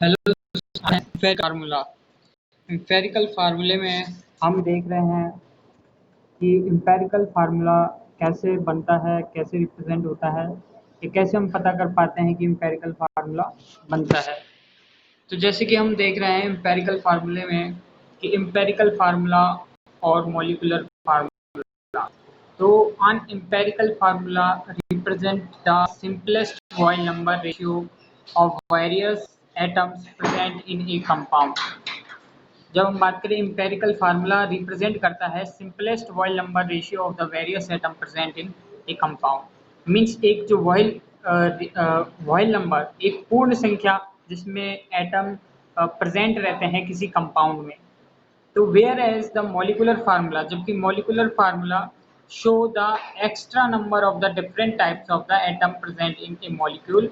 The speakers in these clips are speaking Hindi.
हेलो। फार्मूला एम्पेरिकल फार्मूले में हम देख रहे हैं कि एम्पेरिकल फार्मूला कैसे बनता है, कैसे रिप्रेजेंट होता है, ये कैसे हम पता कर पाते हैं कि एम्पेरिकल फार्मूला बनता है। तो जैसे कि हम देख रहे हैं एम्पेरिकल फार्मूले में कि एम्पेरिकल फार्मूला और मॉलिक्यूलर फार्मूला। तो an empirical formula represent the simplest Boyle number ratio of various atoms present in a compound। जब हम बात करें एम्पेरिकल फार्मूला रिप्रेजेंट करता है simplest voile number ratio of the various atom present in A compound. Means एक जो वॉइल नंबर, एक पूर्ण संख्या जिसमें एटम प्रेजेंट रहते हैं किसी कंपाउंड में। तो whereas the molecular formula, जबकि molecular formula show the extra number of the different types of the atom present in a molecule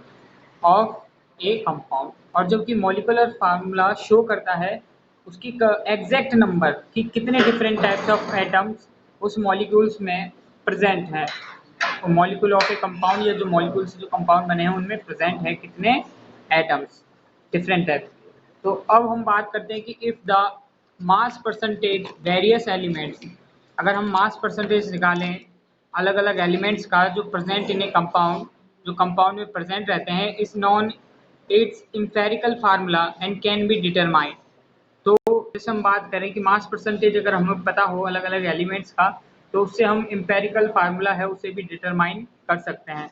of a compound. और जबकि मॉलिकुलर फार्मूला शो करता है उसकी एग्जैक्ट नंबर कि कितने डिफरेंट टाइप्स ऑफ एटम्स उस मॉलिक्यूल्स में प्रेजेंट है। मॉलिक्यूल ऑफ ए कंपाउंड या जो मॉलिक्यूल्स जो कंपाउंड बने हैं उनमें प्रेजेंट है कितने एटम्स, डिफरेंट टाइप्स। तो अब हम बात करते हैं कि if the mass percentage various elements, अगर हम मास परसेंटेज निकालें अलग अलग एलिमेंट्स का जो प्रेजेंट इन ए कंपाउंड, जो कंपाउंड में प्रेजेंट रहते हैं, इस non it's empirical formula and can be determined. तो जैसे हम बात करें कि मास परसेंटेज अगर हमें पता हो अलग अलग एलिमेंट्स का, तो उससे हम एम्पेरिकल फार्मूला है उसे भी डिटरमाइन कर सकते हैं।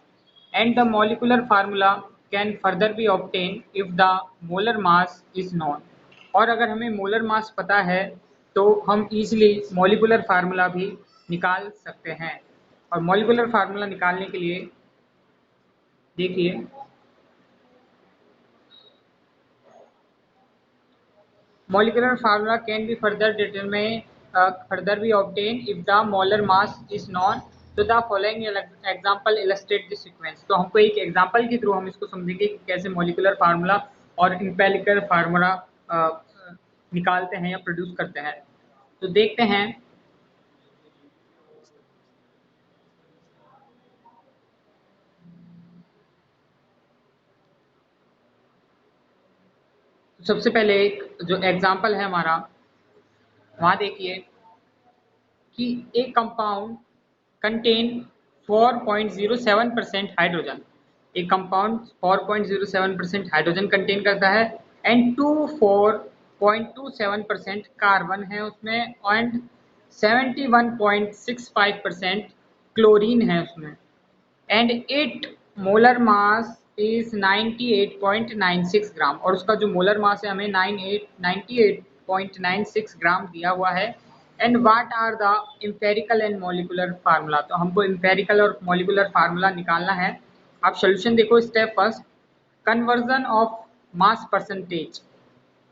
And the molecular formula can further B obtain if the molar mass is known. और अगर हमें मोलर मास पता है तो हम इजीली मॉलिकुलर फार्मूला भी निकाल सकते हैं। और मॉलिकुलर फार्मूला निकालने के लिए देखिए, molecular formula can be further determined, further be obtained if the molar mass is known। तो the following example illustrate this sequence. तो हमको एक एग्जाम्पल के थ्रू हम इसको समझेंगे कि कैसे मॉलिकुलर फार्मूला और एम्पेरिकल फार्मूला निकालते हैं या प्रोड्यूस करते हैं। तो देखते हैं। तो सबसे पहले एक जो एग्जाम्पल है हमारा, वहाँ देखिए कि एक कंपाउंड कंटेन 4.07% हाइड्रोजन। एक कंपाउंड 4.07% हाइड्रोजन कंटेन करता है एंड 24.27% कार्बन है उसमें एंड 71.65% क्लोरीन है उसमें and it molar mass is 98.96 ग्राम। और उसका जो मोलर मास है हमें 98.96 ग्राम दिया हुआ है। And what are the empirical and molecular formula. तो हमको एम्पेरिकल और मॉलिकुलर फार्मूला निकालना है। आप सोल्यूशन देखो। Step first, conversion of mass percentage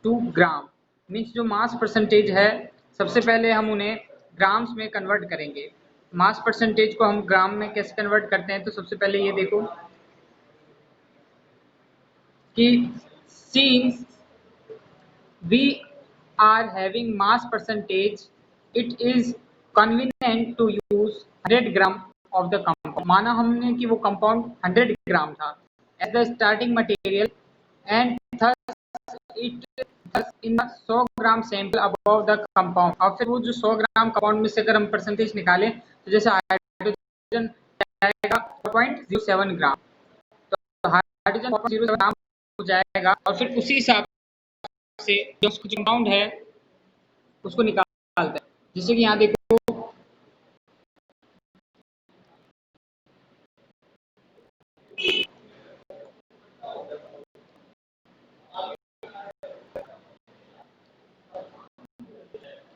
to gram. Means जो मास परसेंटेज है सबसे पहले हम उन्हें ग्राम्स में कन्वर्ट करेंगे। मास परसेंटेज को हम ग्राम में कैसे कन्वर्ट करते हैं, तो सबसे पहले ये देखो कि since we are having mass percentage, it is convenient to use 100 gram of the compound। माना हमने कि वो कंपाउंड 100 ग्राम था as the starting material and thus it in the 100 gram sample above the compound। और फिर वो जो 100 ग्राम कंपाउंड में से अगर हम परसेंटेज निकालें तो जैसे हाइड्रोजन जाएगा 4.07 ग्राम, तो हाइड्रोजन 4.07 ग्राम हो जाएगा। और फिर उसी हिसाब से जो कंपाउंड है उसको निकालते हैं। जैसे कि यहाँ देखो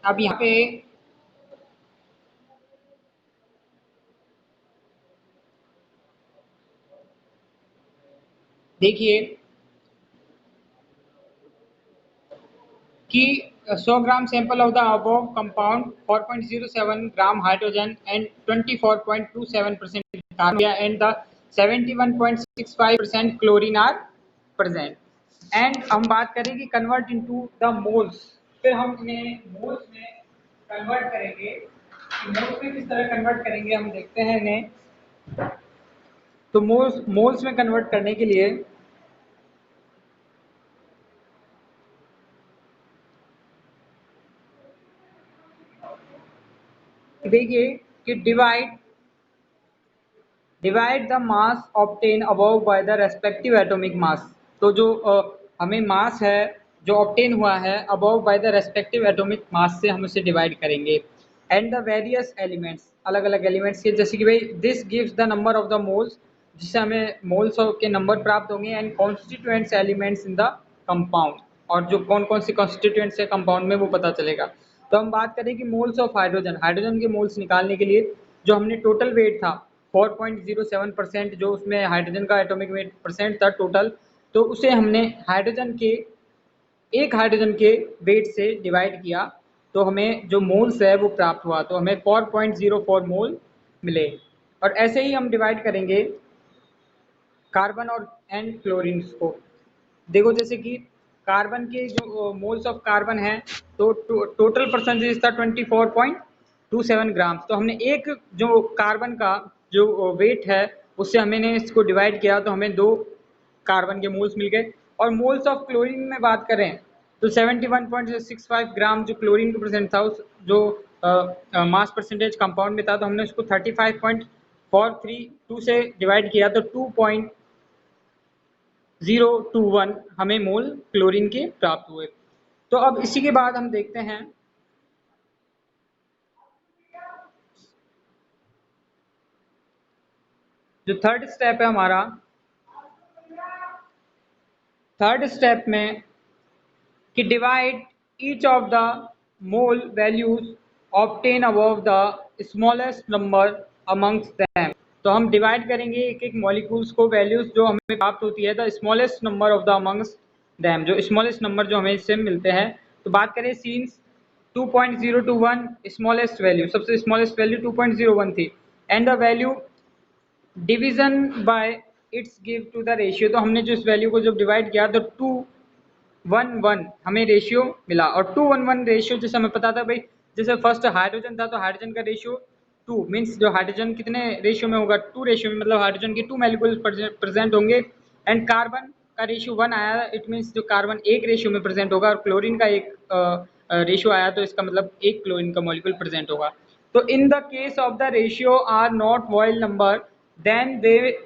अब यहाँ पे देखिए कि 100 gram sample of the above compound 4.07 gram hydrogen and 24.27% carbon and the 71.65% chlorine are present. And हम बात करें कि कन्वर्ट इनटू द मोल्स। फिर हम इन्हें मोल्स में कन्वर्ट करेंगे। मोल्स में किस तरह कन्वर्ट करेंगे हम देखते हैं इन्हें। तो मोल्स में कन्वर्ट करने के लिए देखिए कि divide the mass obtain above by the respective atomic mass. तो जो हमें मास है जो ऑब्टेन हुआ है above by the respective atomic mass से हम उसे डिवाइड करेंगे। एंड द वेरियस एलिमेंट्स, अलग अलग एलिमेंट्स के, जैसे कि भाई this gives the number of the moles, जिससे हमें मोल्स के नंबर प्राप्त होंगे, and constituents elements in the compound, और जो कौन कौन से कॉन्स्टिट्यूएंट्स है कंपाउंड में वो पता चलेगा। तो हम बात करें कि मोल्स ऑफ हाइड्रोजन, हाइड्रोजन के मोल्स निकालने के लिए जो हमने टोटल वेट था 4.07%, जो उसमें हाइड्रोजन का एटॉमिक वेट परसेंट था टोटल, तो उसे हमने एक हाइड्रोजन के वेट से डिवाइड किया, तो हमें जो मोल्स है वो प्राप्त हुआ, तो हमें 4.04 मोल मिले। और ऐसे ही हम डिवाइड करेंगे कार्बन और एंड क्लोरीन को। देखो जैसे कि कार्बन के जो मोल्स ऑफ कार्बन है, तो टोटल परसेंटेज था 24.27 ग्राम। तो हमने एक जो कार्बन का जो वेट है उससे हमने इसको डिवाइड किया, तो हमें 2 कार्बन के मोल्स मिल गए। और मोल्स ऑफ क्लोरीन में बात करें तो 71.65 ग्राम जो क्लोरीन का परसेंट था, उस जो मास परसेंटेज कंपाउंड में था, तो हमने उसको 35.432 से डिवाइड किया, तो 2.021 हमें मोल क्लोरीन के प्राप्त हुए। तो अब इसी के बाद हम देखते हैं जो थर्ड स्टेप है हमारा। थर्ड स्टेप में कि divide each of the mole values obtain above the smallest number amongst them. तो हम डिवाइड करेंगे एक एक मॉलिक्यूल्स को, वैल्यूज जो हमें प्राप्त होती है the smallest number of the amongst them, जो स्मॉलेस्ट नंबर जो हमें इससे मिलते हैं। तो बात करें सीन्स 2.021 स्मॉलेस्ट वैल्यू, सबसे स्मॉलेस्ट वैल्यू 2.01 थी, and the value division by its give to the ratio. तो हमने जो इस वैल्यू को जब डिवाइड किया तो 2:1 हमें रेशियो मिला। और 2:1 रेशियो जैसे हमें पता था भाई, जैसे फर्स्ट हाइड्रोजन था तो हाइड्रोजन का रेशियो 2 मीन्स जो हाइड्रोजन कितने रेशियो में होगा, 2 रेशियो में, मतलब हाइड्रोजन की 2 मॉलिक्यूल प्रेजेंट होंगे। एंड कार्बन का रेशियो 1 आया, इट मीन्स जो कार्बन एक रेशियो में प्रेजेंट होगा, और क्लोरीन का एक रेशियो आया, तो इसका मतलब एक क्लोरीन का मॉलिक्यूल प्रेजेंट होगा। तो in the case of the ratio are not whole number, then they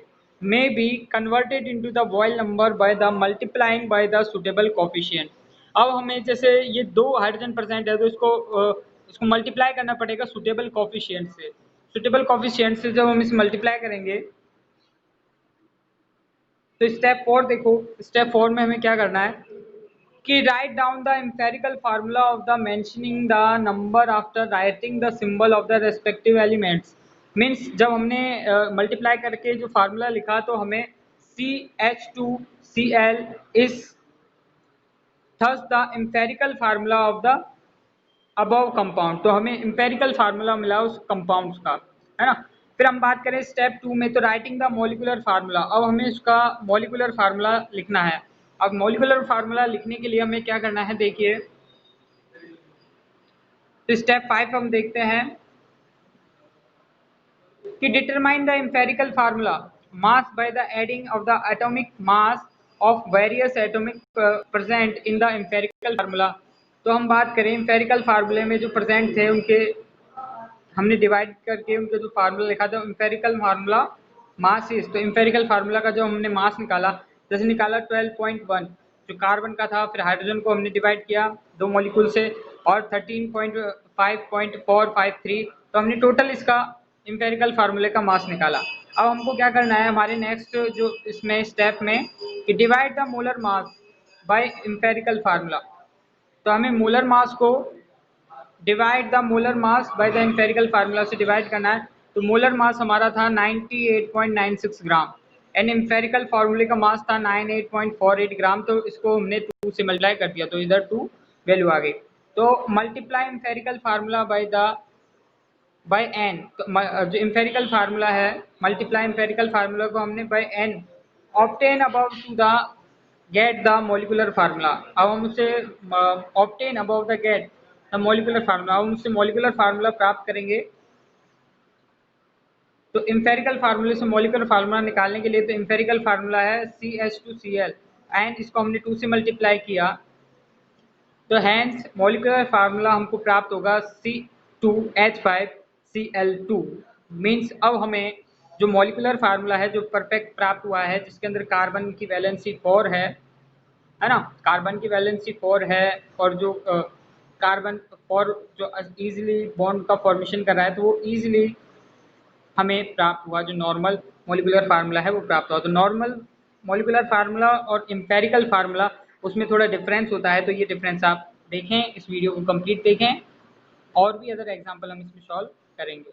may be converted into the Boyle number by the multiplying by the suitable coefficient। अब हमें जैसे ये 2 हाइड्रोजन परसेंट है, तो इसको मल्टीप्लाई करना पड़ेगा सुटेबल कॉफिशिएंट से। सुटेबल कॉफिशिएंट से जब हम इसे मल्टीप्लाई करेंगे तो स्टेप 4 देखो, स्टेप 4 में हमें क्या करना है कि write down the empirical formula of the mentioning the number after writing the symbol of the respective elements. Means जब हमने मल्टीप्लाई करके जो फार्मूला लिखा, तो हमें CH2Cl is thus the empirical formula of the above compound. तो हमें एम्पेरिकल फार्मूला मिला उस कंपाउंड का, है ना। फिर हम बात करें स्टेप 2 में, तो राइटिंग द मॉलिकुलर फार्मूला। अब हमें इसका मॉलिकुलर फार्मूला लिखना है। अब मॉलिकुलर फार्मूला लिखने के लिए हमें क्या करना है, देखिए तो स्टेप 5 हम देखते हैं कि determine the empirical formula mass by the adding of the atomic mass of various atomic present in the empirical formula. तो हम बात करें एम्पेरिकल फार्मूले में जो प्रेजेंट थे उनके हमने डिवाइड करके उनका जो फार्मूला लिखा था एम्पेरिकल फार्मूला मास इज। तो एम्पेरिकल फार्मूला का जो हमने मास निकाला, जैसे निकाला 12.1 जो कार्बन का था, फिर हाइड्रोजन को हमने डिवाइड किया 2 मॉलिक्यूल से, और 13.5.453, तो हमने टोटल इसका एम्पेरिकल फार्मूले का मास निकाला। अब हमको क्या करना है हमारे नेक्स्ट जो इसमें स्टेप में कि divide the molar mass by empirical formula. तो हमें मोलर मास को divide the molar mass by the empirical formula से डिवाइड करना है। तो मोलर मास हमारा था 98.96 ग्राम, एंड एम्पेरिकल फार्मूले का मास था 98.48 ग्राम। तो इसको हमने 2 से मल्टीप्लाई कर दिया, तो इधर 2 वैल्यू आ गई। तो multiply empirical formula by n. तो जो एम्पेरिकल फार्मूला है, मल्टीप्लाई एम्पेरिकल फार्मूला को हमने by n obtain above to the get the molecular formula. अब हम उसे obtain above the get the molecular formula, अब हम उससे मॉलिकुलर फार्मूला प्राप्त करेंगे। तो एम्पेरिकल फार्मूले से मॉलिकुलर फार्मूला निकालने के लिए, तो एम्पेरिकल फार्मूला है CH2Cl, एंड इसको हमने 2 से मल्टीप्लाई किया, तो हैंस मॉलिकुलर फार्मूला हमको प्राप्त होगा C2H5 Cl2 मीन्स अब हमें जो मॉलिक्यूलर फार्मूला है जो परफेक्ट प्राप्त हुआ है जिसके अंदर कार्बन की वैलेंसी 4 है ना, कार्बन की वैलेंसी 4 है और जो कार्बन 4 जो इजीली बॉन्ड का फॉर्मेशन कर रहा है तो वो इजीली हमें प्राप्त हुआ, जो नॉर्मल मॉलिक्यूलर फार्मूला है वो प्राप्त हुआ। तो नॉर्मल मॉलिक्यूलर फार्मूला और एम्पेरिकल फार्मूला उसमें थोड़ा डिफरेंस होता है, तो ये डिफरेंस आप देखें, इस वीडियो को कंप्लीट देखें, और भी अदर एग्जांपल हम इसमें सॉल्व करेंगे।